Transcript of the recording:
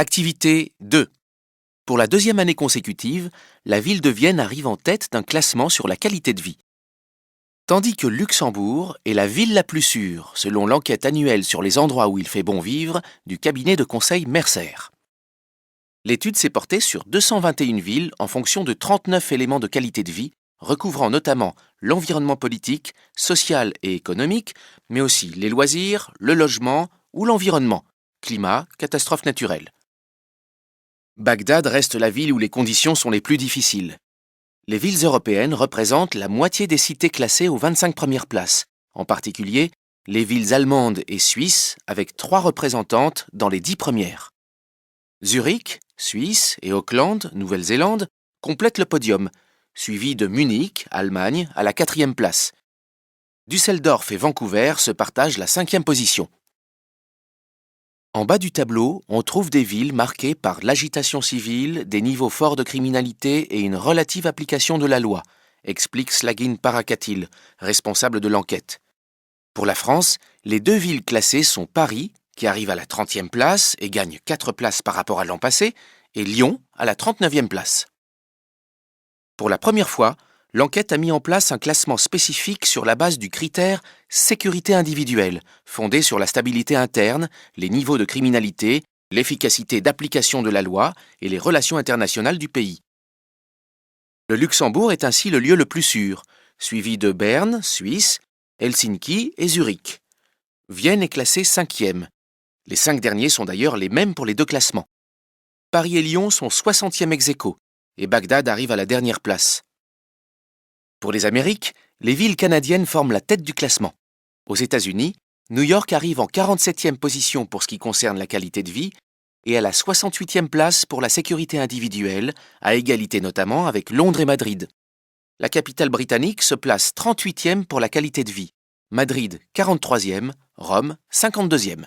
Activité 2. Pour la deuxième année consécutive, la ville de Vienne arrive en tête d'un classement sur la qualité de vie. Tandis que Luxembourg est la ville la plus sûre, selon l'enquête annuelle sur les endroits où il fait bon vivre du cabinet de conseil Mercer. L'étude s'est portée sur 221 villes en fonction de 39 éléments de qualité de vie, recouvrant notamment l'environnement politique, social et économique, mais aussi les loisirs, le logement ou l'environnement, climat, catastrophes naturelles. Bagdad reste la ville où les conditions sont les plus difficiles. Les villes européennes représentent la moitié des cités classées aux 25 premières places, en particulier les villes allemandes et suisses, avec 3 représentantes dans les 10 premières. Zurich, Suisse, et Auckland, Nouvelle-Zélande, complètent le podium, suivi de Munich, Allemagne, à la 4e place. Düsseldorf et Vancouver se partagent la 5e position. En bas du tableau, on trouve des villes marquées par l'agitation civile, des niveaux forts de criminalité et une relative application de la loi, explique Slagin Parakatil, responsable de l'enquête. Pour la France, les 2 villes classées sont Paris, qui arrive à la 30e place et gagne 4 places par rapport à l'an passé, et Lyon à la 39e place. Pour la première fois, l'enquête a mis en place un classement spécifique sur la base du critère sécurité individuelle, fondé sur la stabilité interne, les niveaux de criminalité, l'efficacité d'application de la loi et les relations internationales du pays. Le Luxembourg est ainsi le lieu le plus sûr, suivi de Berne, Suisse, Helsinki et Zurich. Vienne est classée 5e. Les 5 derniers sont d'ailleurs les mêmes pour les 2 classements. Paris et Lyon sont 60e ex-aequo, et Bagdad arrive à la dernière place. Pour les Amériques, les villes canadiennes forment la tête du classement. Aux États-Unis, New York arrive en 47e position pour ce qui concerne la qualité de vie et à la 68e place pour la sécurité individuelle, à égalité notamment avec Londres et Madrid. La capitale britannique se place 38e pour la qualité de vie, Madrid 43e, Rome 52e.